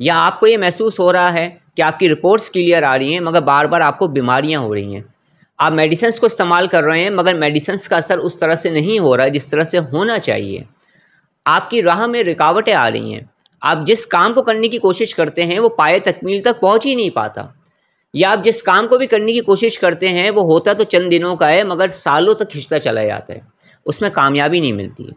یا آپ کو یہ محسوس ہو رہا ہے کہ آپ کی رپورٹس کلیئر آ رہی ہیں مگر بار بار آپ کو بیماریاں ہو رہی ہیں، آپ میڈیسنس کو استعمال کر رہے ہیں مگر میڈیسنس کا اثر اس طرح سے نہیں ہو رہا جس طرح سے ہونا چاہیے، آپ کی راہ میں رکاوٹیں آ رہی ہیں، آپ جس کام کو کرنے کی کوشش کرتے ہیں وہ پائے تکمیل تک پہنچ ہی نہیں پاتا، یا آپ جس کام کو بھی کرنے کی کوشش کرتے ہیں وہ ہوتا تو چند دنوں کا ہے مگر سالوں تک کھنچتا چلا جاتا ہے، اس میں کامیابی نہیں ملتی ہے۔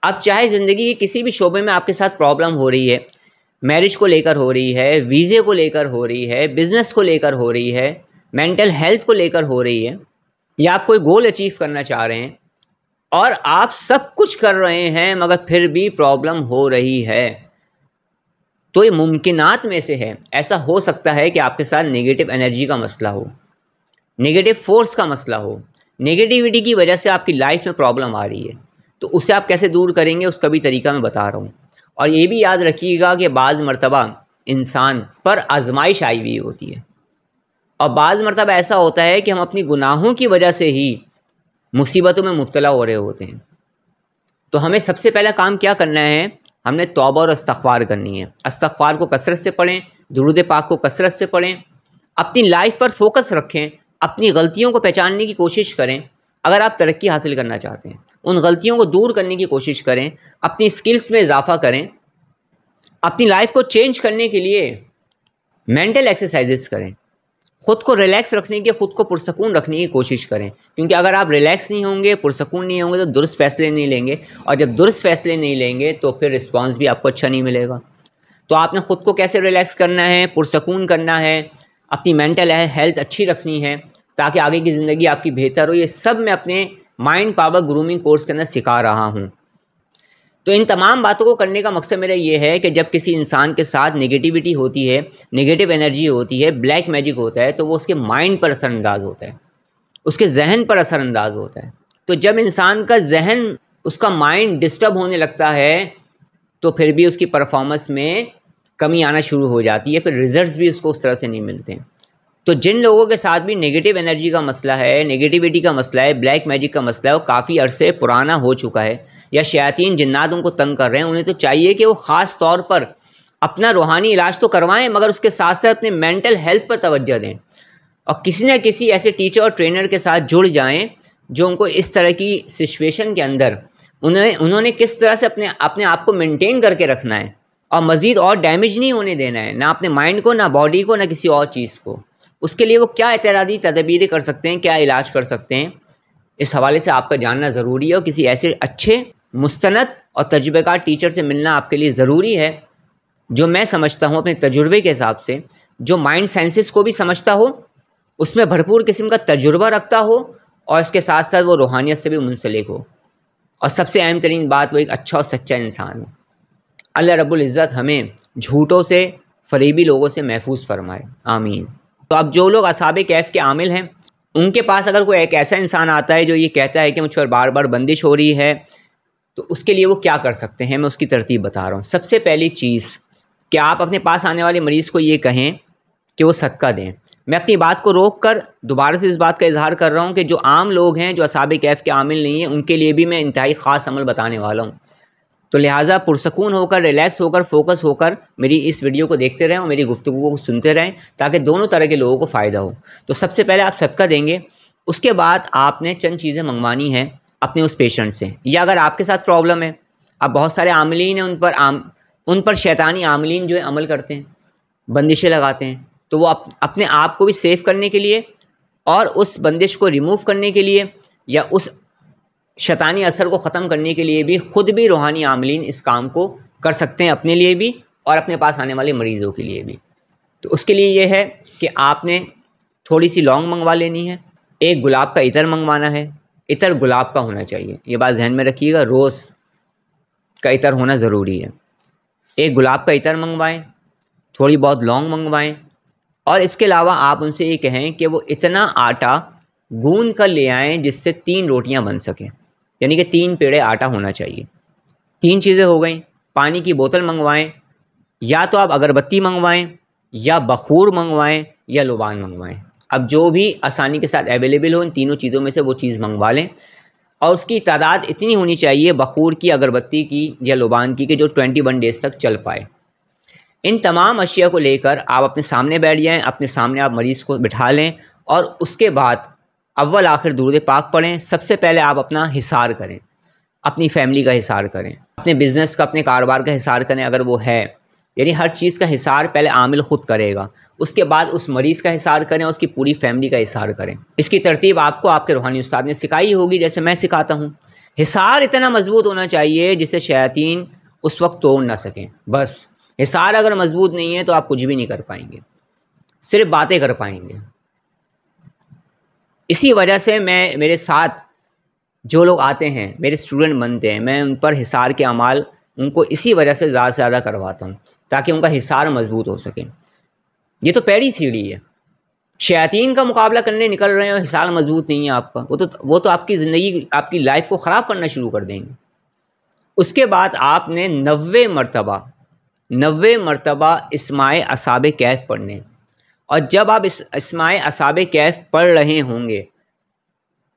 اب چاہے زندگی کے کسی بھی شعبے میں آپ کے ساتھ پرابلم ہو رہی ہے، میرج کو لے کر ہو رہی ہے، ویزے کو لے کر ہو رہی ہے، بزنس کو لے کر ہو رہی ہے، مینٹل ہیلتھ کو لے کر ہو رہی ہے، یا آپ کوئی گول اچیو کرنا چاہ رہے ہیں اور آپ سب کچھ کر رہے ہیں مگر پھر بھی پرابلم ہو رہی ہے، تو یہ ممکنات میں سے ہے۔ ایسا ہو سکتا ہے کہ آپ کے ساتھ نگیٹو انرجی کا مسئلہ ہو، نگیٹو فورس کا مسئلہ ہو، نگیٹیوٹی کی وجہ سے آپ کی لائف میں پرابلم آ رہی ہے، تو اسے آپ کیسے دور کریں گے اس کا بھی طریقہ میں بتا رہا ہوں۔ اور یہ بھی یاد رکھیے گا کہ بعض مرتبہ انسان پر آزمائش آئی ہوئی ہوتی ہے، اور بعض مرتبہ ایسا ہوتا ہے کہ ہم اپنی گناہوں کی وجہ سے ہی مصیبتوں میں مبتلا ہو رہے ہوتے ہیں۔ تو ہمیں سب سے پہلا کام کیا کرنا ہے؟ ہم نے توبہ اور استغفار کرنی ہے۔ استغفار کو کثرت سے پڑھیں، درود پاک کو کثرت سے پڑھیں، اپنی لائف پر فوکس رکھیں، اپنی غلطیوں کو پہچاننے کی کوشش کریں۔ اگر آپ ترقی حاصل کرنا چاہتے ہیں ان غلطیوں کو دور کرنے کی کوشش کریں، اپنی سکلز میں اضافہ کریں، اپنی لائف کو چینج کرنے کے لیے مینٹل ایکسرسائزز کریں، خود کو ریلیکس رکھنے کی، خود کو پرسکون رکھنے کی کوشش کریں، کیونکہ اگر آپ ریلیکس نہیں ہوں گے، پرسکون نہیں ہوں گے تو درست فیصلے نہیں لیں گے، اور جب درست فیصلے نہیں لیں گے تو پھر رسپانس بھی آپ کو اچھا نہیں ملے گا۔ تو آپ نے خود کو کیسے ریلیکس کرنا ہے، پرسکون کرنا ہے، اپنی مینٹل ہیلتھ اچھی رکھنی ہے تاکہ آگے کی زندگی آپ کی بہتر ہو۔ یہ سب میں اپنے مائنڈ پاور گرومنگ کورس کے اندر سکھا رہا ہوں۔ تو ان تمام باتوں کو کرنے کا مقصد میرا یہ ہے کہ جب کسی انسان کے ساتھ نگیٹیوٹی ہوتی ہے، نگیٹو انرجی ہوتی ہے، بلیک میجک ہوتا ہے، تو وہ اس کے مائنڈ پر اثر انداز ہوتا ہے، اس کے ذہن پر اثر انداز ہوتا ہے۔ تو جب انسان کا ذہن، اس کا مائنڈ ڈسٹرب ہونے لگتا ہے تو پھر بھی اس کی پرفارمنس میں کمی آنا شروع ہو جاتی ہے، پھر ریزلٹس بھی اس کو اس طرح سے نہیں ملتے ہیں۔ تو جن لوگوں کے ساتھ بھی نگیٹو انرجی کا مسئلہ ہے، نگیٹیوٹی کا مسئلہ ہے، بلیک میجک کا مسئلہ ہے، وہ کافی عرصے پرانا ہو چکا ہے، یا شیاطین جنات ان کو تنگ کر رہے ہیں، انہیں تو چاہیے کہ وہ خاص طور پر اپنا روحانی علاج تو کروائیں مگر اس کے ساتھ ساتھ اپنے مینٹل ہیلتھ پر توجہ دیں، اور کسی نہ کسی ایسے ٹیچر اور ٹرینر کے ساتھ جڑ جائیں جو ان کو اس طرح کی سچویشن کے اندر انہوں نے کس طرح سے اپنے آپ کو مینٹین کر کے رکھنا ہے اور مزید اور ڈیمیج نہیں ہونے دینا ہے، نہ اپنے مائنڈ کو، نہ باڈی کو، نہ کسی اور چیز کو۔ اس کے لیے وہ کیا احتیاطی تدابیر کر سکتے ہیں، کیا علاج کر سکتے ہیں، اس حوالے سے آپ کا جاننا ضروری ہے، اور کسی ایسے اچھے مستند اور تجربہ کار ٹیچر سے ملنا آپ کے لیے ضروری ہے جو میں سمجھتا ہوں اپنے تجربے کے حساب سے، جو مائنڈ سائنسز کو بھی سمجھتا ہو، اس میں بھرپور قسم کا تجربہ رکھتا ہو، اور اس کے ساتھ ساتھ وہ روحانیت سے بھی منسلک ہو، اور سب سے اہم ترین بات وہ ایک اچھا اور سچا انسان ہو۔ اللہ رب العزت ہمیں جھوٹوں سے، فریبی لوگوں سے محفوظ فرمائے، آمین۔ تو اب جو لوگ اصحاب کہف کے عامل ہیں، ان کے پاس اگر کوئی ایک ایسا انسان آتا ہے جو یہ کہتا ہے کہ مجھ پر بار بار بندش ہو رہی ہے، تو اس کے لیے وہ کیا کر سکتے ہیں، میں اس کی ترتیب بتا رہا ہوں۔ سب سے پہلی چیز کہ آپ اپنے پاس آنے والے مریض کو یہ کہیں کہ وہ صدقہ دیں۔ میں اپنی بات کو روک کر دوبارہ سے اس بات کا اظہار کر رہا ہوں کہ جو عام لوگ ہیں جو اصحاب کہف کے عامل نہیں ہیں، ان کے لیے بھی میں انتہائی خاص عمل بتانے والا ہوں، تو لہٰذا پرسکون ہو کر، ریلیکس ہو کر، فوکس ہو کر میری اس ویڈیو کو دیکھتے رہیں اور میری گفتگو کو سنتے رہیں تاکہ دونوں طرح کے لوگوں کو فائدہ ہو۔ تو سب سے پہلے آپ صدقہ دیں گے، اس کے بعد آپ نے چند چیزیں منگوانی ہیں اپنے اس پیشنٹ سے، یا اگر آپ کے ساتھ پرابلم ہے، اب بہت سارے عاملین ہیں، ان پر شیطانی عاملین جو ہے عمل کرتے ہیں، بندشیں لگاتے ہیں، تو وہ اپنے آپ کو بھی سیف کرنے کے لیے اور اس بندش کو ریموو کرنے کے لیے یا اس شیطانی اثر کو ختم کرنے کے لیے بھی خود بھی روحانی عاملین اس کام کو کر سکتے ہیں، اپنے لیے بھی اور اپنے پاس آنے والے مریضوں کے لیے بھی۔ تو اس کے لیے یہ ہے کہ آپ نے تھوڑی سی لونگ منگوا لینی ہے، ایک گلاب کا عطر منگوانا ہے، عطر گلاب کا ہونا چاہیے، یہ بات ذہن میں رکھیے گا، روز کا عطر ہونا ضروری ہے۔ ایک گلاب کا عطر منگوائیں، تھوڑی بہت لونگ منگوائیں، اور اس کے علاوہ آپ ان سے یہ کہیں کہ وہ اتنا آٹا گوندھ کر لے آئیں جس سے 3 روٹیاں بن سکیں، یعنی کہ 3 پیڑے آٹا ہونا چاہیے۔ 3 چیزیں ہو گئیں۔ پانی کی بوتل منگوائیں، یا تو آپ اگربتی منگوائیں، یا بخور منگوائیں، یا لبان منگوائیں، اب جو بھی آسانی کے ساتھ اویلیبل ہو، ان تینوں چیزوں میں سے وہ چیز منگوا لیں، اور اس کی تعداد اتنی ہونی چاہیے بخور کی، اگربتی کی یا لبان کی، کہ جو 21 ڈیز تک چل پائے۔ ان تمام اشیاء کو لے کر آپ اپنے سامنے بیٹھ جائیں، اپنے سامنے آپ مریض کو بٹھا لیں اور اس کے بعد اول آخر درود پاک پڑھیں۔ سب سے پہلے آپ اپنا حصار کریں، اپنی فیملی کا حصار کریں، اپنے بزنس کا، اپنے کاروبار کا حصار کریں اگر وہ ہے، یعنی ہر چیز کا حصار پہلے عامل خود کرے گا، اس کے بعد اس مریض کا حصار کریں، اس کی پوری فیملی کا حصار کریں۔ اس کی ترتیب آپ کو آپ کے روحانی استاد نے سکھائی ہوگی جیسے میں سکھاتا ہوں۔ حصار اتنا مضبوط ہونا چاہیے جسے شیاطین اس وقت توڑ نہ سکیں۔ بس حصار اگر مضبوط نہیں ہے تو آپ کچھ بھی نہیں کر پائیں گے، صرف باتیں کر پائیں گے۔ اسی وجہ سے میرے ساتھ جو لوگ آتے ہیں، میرے اسٹوڈنٹ بنتے ہیں، میں ان پر حصار کے اعمال ان کو اسی وجہ سے زیادہ سے زیادہ کرواتا ہوں تاکہ ان کا حصار مضبوط ہو سکے۔ یہ تو پہلی سیڑھی ہے، شیاطین کا مقابلہ کرنے نکل رہے ہیں اور حصار مضبوط نہیں ہے آپ کا، وہ تو آپ کی زندگی، آپ کی لائف کو خراب کرنا شروع کر دیں گے۔ اس کے بعد آپ نے 90 مرتبہ اسماء اصحاب کہف پڑھنے، اور جب آپ اسماء اصحاب کہف پڑھ رہے ہوں گے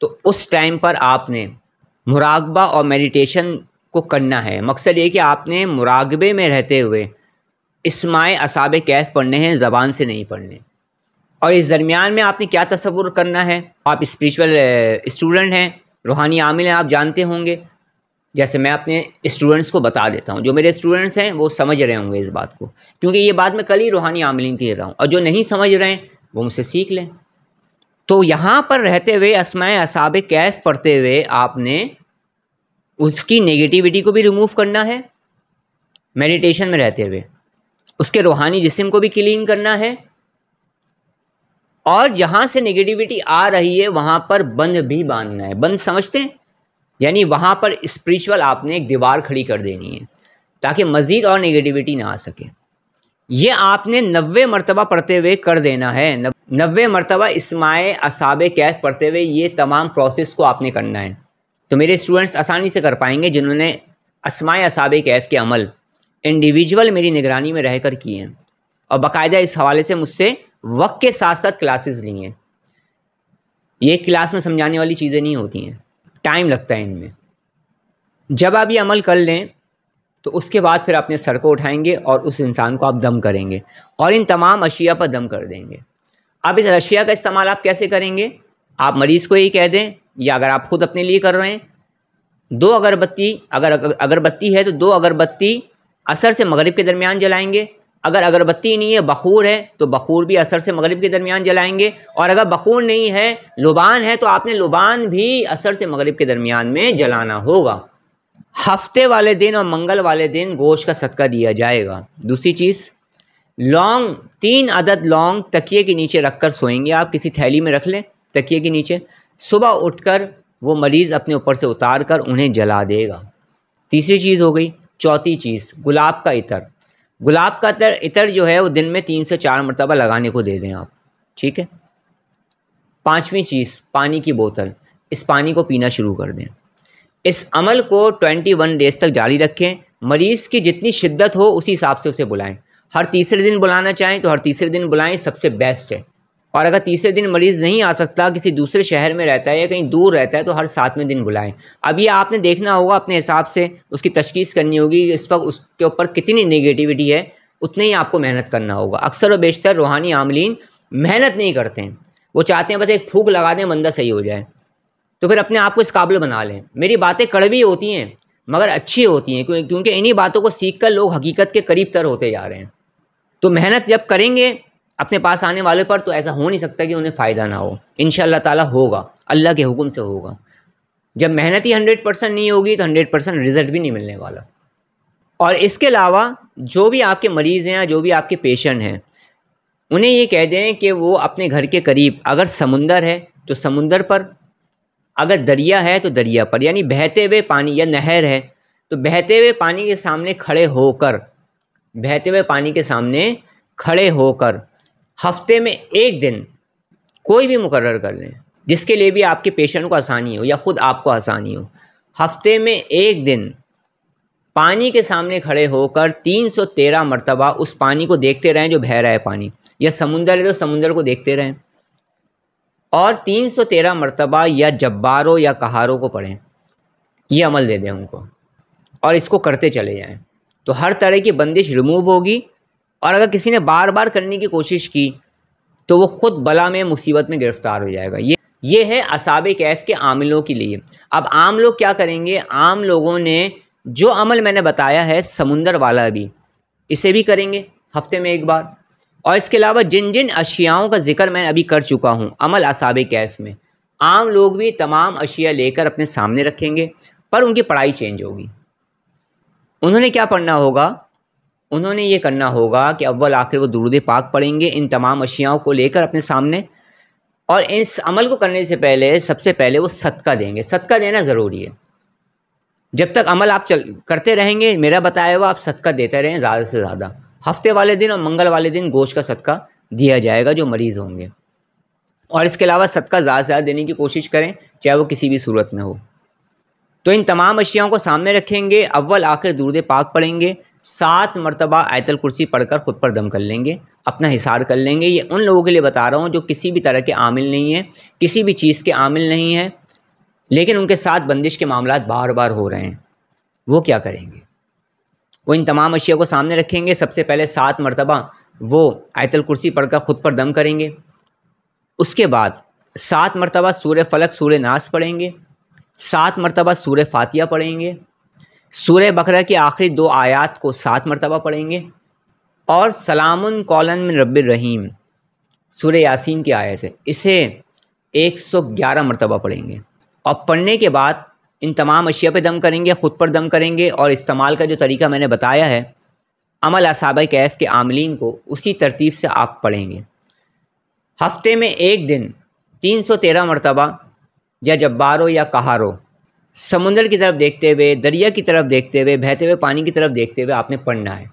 تو اس ٹائم پر آپ نے مراقبہ اور میڈیٹیشن کو کرنا ہے۔ مقصد یہ کہ آپ نے مراقبے میں رہتے ہوئے اسماء اصحاب کہف پڑھنے ہیں، زبان سے نہیں پڑھنے۔ اور اس درمیان میں آپ نے کیا تصور کرنا ہے؟ آپ اسپریچول اسٹوڈنٹ ہیں، روحانی عامل ہیں، آپ جانتے ہوں گے، جیسے میں اپنے اسٹوڈنٹس کو بتا دیتا ہوں۔ جو میرے اسٹوڈنٹس ہیں وہ سمجھ رہے ہوں گے اس بات کو، کیونکہ یہ بات میں کل ہی روحانی عاملین کہہ رہا ہوں، اور جو نہیں سمجھ رہے ہیں وہ مجھ سے سیکھ لیں۔ تو یہاں پر رہتے ہوئے اسماء اصحاب کہف پڑھتے ہوئے آپ نے اس کی نیگیٹیوٹی کو بھی ریموو کرنا ہے، میڈیٹیشن میں رہتے ہوئے اس کے روحانی جسم کو بھی کلین کرنا ہے، اور جہاں سے نیگیٹیوٹی آ رہی ہے وہاں پر بند بھی باندھنا ہے۔ بند سمجھتے ہیں؟ یعنی وہاں پر اسپریچول آپ نے ایک دیوار کھڑی کر دینی ہے تاکہ مزید اور نیگیٹیوٹی نہ آ سکے۔ یہ آپ نے 90 مرتبہ پڑھتے ہوئے کر دینا ہے، 90 مرتبہ اسماء اصحاب کہف پڑھتے ہوئے یہ تمام پروسیس کو آپ نے کرنا ہے۔ تو میرے اسٹوڈنٹس آسانی سے کر پائیں گے جنہوں نے اسماء اصحاب کہف کے عمل انڈیویجول میری نگرانی میں رہ کر کیے ہیں اور باقاعدہ اس حوالے سے مجھ سے وقت کے ساتھ ساتھ کلاسز لی ہیں۔ یہ کلاس میں سمجھانے والی چیزیں نہیں ہوتی ہیں، ٹائم لگتا ہے ان میں۔ جب آپ یہ عمل کر لیں تو اس کے بعد پھر اپنے سر کو اٹھائیں گے اور اس انسان کو آپ دم کریں گے اور ان تمام اشیاء پر دم کر دیں گے۔ اب اس اشیاء کا استعمال آپ کیسے کریں گے؟ آپ مریض کو یہی کہہ دیں، یا اگر آپ خود اپنے لیے کر رہے ہیں، 2 اگربتی، اگر اگربتی ہے تو 2 اگربتی عصر سے مغرب کے درمیان جلائیں گے۔ اگر اگربتی نہیں ہے، بخور ہے تو بخور بھی عصر سے مغرب کے درمیان جلائیں گے، اور اگر بخور نہیں ہے، لبان ہے، تو آپ نے لبان بھی عصر سے مغرب کے درمیان میں جلانا ہوگا۔ ہفتے والے دن اور منگل والے دن گوشت کا صدقہ دیا جائے گا۔ دوسری چیز، لونگ، 3 عدد لونگ تکیے کے نیچے رکھ کر سوئیں گے، آپ کسی تھیلی میں رکھ لیں تکیے کے نیچے، صبح اٹھ کر وہ مریض اپنے اوپر سے اتار کر انہیں جلا دے گا۔ تیسری چیز ہو گئی۔ چوتھی چیز، گلاب کا عطر۔ گلاب کا عطر جو ہے وہ دن میں 3 سے 4 مرتبہ لگانے کو دے دیں آپ، ٹھیک ہے۔ 5ویں چیز، پانی کی بوتل، اس پانی کو پینا شروع کر دیں۔ اس عمل کو 21 ڈیز تک جاری رکھیں۔ مریض کی جتنی شدت ہو اسی حساب سے اسے بلائیں۔ ہر تیسرے دن بلانا چاہیں تو ہر تیسرے دن بلائیں، سب سے بیسٹ ہے۔ اور اگر تیسرے دن مریض نہیں آ سکتا، کسی دوسرے شہر میں رہتا ہے یا کہیں دور رہتا ہے، تو ہر 7ویں دن بلائیں۔ اب یہ آپ نے دیکھنا ہوگا، اپنے حساب سے اس کی تشخیص کرنی ہوگی کہ اس وقت اس کے اوپر کتنی نیگیٹیوٹی ہے، اتنے ہی آپ کو محنت کرنا ہوگا۔ اکثر و بیشتر روحانی عاملین محنت نہیں کرتے ہیں، وہ چاہتے ہیں بس ایک پھونک لگا دیں بندہ صحیح ہو جائے۔ تو پھر اپنے آپ کو اس قابل بنا لیں۔ میری باتیں کڑوی ہوتی ہیں مگر اچھی ہوتی ہیں، کیونکہ انہی باتوں کو سیکھ کر لوگ حقیقت کے قریب تر ہوتے جا رہے ہیں۔ تو محنت جب کریں گے اپنے پاس آنے والے پر تو ایسا ہو نہیں سکتا کہ انہیں فائدہ نہ ہو۔ انشاءاللہ تعالی ہوگا، اللہ کے حکم سے ہوگا۔ جب محنت ہی 100% نہیں ہوگی تو 100% رزلٹ بھی نہیں ملنے والا۔ اور اس کے علاوہ جو بھی آپ کے مریض ہیں یا جو بھی آپ کے پیشنٹ ہیں، انہیں یہ کہہ دیں کہ وہ اپنے گھر کے قریب اگر سمندر ہے تو سمندر پر، اگر دریا ہے تو دریا پر، یعنی بہتے ہوئے پانی یا نہر ہے تو بہتے ہوئے پانی کے سامنے کھڑے ہو کر ہفتے میں 1 دن کوئی بھی مقرر کر لیں جس کے لیے بھی آپ کے پیشنٹ کو آسانی ہو یا خود آپ کو آسانی ہو۔ ہفتے میں 1 دن پانی کے سامنے کھڑے ہو کر 313 مرتبہ اس پانی کو دیکھتے رہیں جو بہہ رہا ہے پانی، یا سمندر ہے تو سمندر کو دیکھتے رہیں، اور 313 مرتبہ یا جباروں یا قہاروں کو پڑھیں۔ یہ عمل دے دیں ان کو اور اس کو کرتے چلے جائیں، تو ہر طرح کی بندش ریموو ہوگی اور اگر کسی نے بار بار کرنے کی کوشش کی تو وہ خود بلا میں مصیبت میں گرفتار ہو جائے گا۔ یہ ہے اصحاب کہف کے عاملوں کے لیے۔ اب عام لوگ کیا کریں گے؟ عام لوگوں نے جو عمل میں نے بتایا ہے سمندر والا بھی، اسے بھی کریں گے ہفتے میں ایک بار، اور اس کے علاوہ جن جن اشیاؤں کا ذکر میں ابھی کر چکا ہوں عمل اصحاب کہف میں، عام لوگ بھی تمام اشیاء لے کر اپنے سامنے رکھیں گے، پر ان کی پڑھائی چینج ہوگی۔ انہوں نے کیا پڑھنا ہوگا؟ انہوں نے یہ کرنا ہوگا کہ اول آخر وہ درود پاک پڑھیں گے ان تمام اشیاؤں کو لے کر اپنے سامنے، اور اس عمل کو کرنے سے پہلے سب سے پہلے وہ صدقہ دیں گے۔ صدقہ دینا ضروری ہے۔ جب تک عمل آپ کرتے رہیں گے، میرا بتایا ہوا آپ صدقہ دیتے رہیں زیادہ سے زیادہ۔ ہفتے والے دن اور منگل والے دن گوشت کا صدقہ دیا جائے گا جو مریض ہوں گے، اور اس کے علاوہ صدقہ زیادہ سے زیادہ دینے کی کوشش کریں، چاہے وہ کسی بھی صورت میں ہو۔ تو ان تمام اشیاؤں کو سامنے رکھیں گے، اول آخر درود پاک پڑھیں گے، 7 مرتبہ آیت الکرسی پڑھ کر خود پر دم کر لیں گے، اپنا حصار کر لیں گے۔ یہ ان لوگوں کے لیے بتا رہا ہوں جو کسی بھی طرح کے عامل نہیں ہیں، کسی بھی چیز کے عامل نہیں ہیں، لیکن ان کے ساتھ بندش کے معاملات بار بار ہو رہے ہیں۔ وہ کیا کریں گے؟ وہ ان تمام اشیاء کو سامنے رکھیں گے، سب سے پہلے 7 مرتبہ وہ آیت الکرسی پڑھ کر خود پر دم کریں گے، اس کے بعد 7 مرتبہ سورہ فلق سورہ ناس پڑھیں گے، 7 مرتبہ سورہ فاتحہ پڑھیں گے، سورہ بقرہ کی آخری 2 آیات کو 7 مرتبہ پڑھیں گے، اور سلام قولا من رب الرحیم سورہ یاسین کی آیت ہے، اسے 111 مرتبہ پڑھیں گے، اور پڑھنے کے بعد ان تمام اشیاء پہ دم کریں گے، خود پر دم کریں گے، اور استعمال کا جو طریقہ میں نے بتایا ہے عمل اصحاب کہف کے عاملین کو، اسی ترتیب سے آپ پڑھیں گے۔ ہفتے میں ایک دن 313 مرتبہ یا جبارو یا قہارو سمندر کی طرف دیکھتے ہوئے، دریا کی طرف دیکھتے ہوئے، بہتے ہوئے پانی کی طرف دیکھتے ہوئے آپ نے پڑھنا ہے۔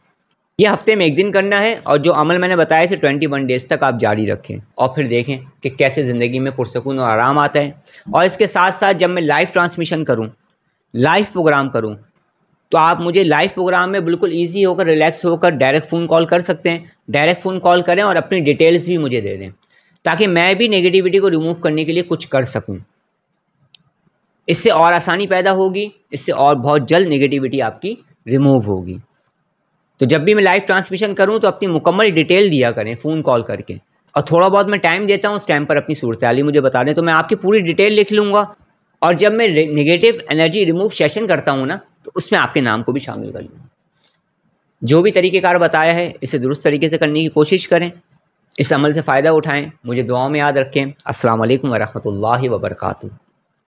یہ ہفتے میں ایک دن کرنا ہے، اور جو عمل میں نے بتایا اسے 21 ڈیز تک آپ جاری رکھیں، اور پھر دیکھیں کہ کیسے زندگی میں پرسکون اور آرام آتا ہے۔ اور اس کے ساتھ ساتھ جب میں لائیو ٹرانسمیشن کروں، لائیو پروگرام کروں، تو آپ مجھے لائیو پروگرام میں بالکل ایزی ہو کر، ریلیکس ہو کر ڈائریکٹ فون کال کر سکتے ہیں۔ ڈائریکٹ فون کال کریں اور اپنی ڈیٹیلز بھی مجھے دے دیں، تاکہ میں بھی نگیٹیوٹی کو ریموو کرنے کے لیے کچھ کر سکوں۔ اس سے اور آسانی پیدا ہوگی، اس سے اور بہت جلد نگیٹیوٹی آپ کی ریموو ہوگی۔ تو جب بھی میں لائیو ٹرانسمیشن کروں تو اپنی مکمل ڈیٹیل دیا کریں فون کال کر کے، اور تھوڑا بہت میں ٹائم دیتا ہوں، اس ٹائم پر اپنی صورتحال مجھے بتا دیں، تو میں آپ کی پوری ڈیٹیل لکھ لوں گا، اور جب میں نگیٹیو انرجی ریموو سیشن کرتا ہوں نا، تو اس میں آپ کے نام کو بھی شامل کر لوں گا۔ جو بھی طریقہ کار بتایا ہے اسے درست طریقے سے کرنے کی کوشش کریں، اس عمل سے فائدہ اٹھائیں، مجھے دعاؤں میں یاد رکھیں۔ السلام علیکم ورحمۃ اللہ وبرکاتہ۔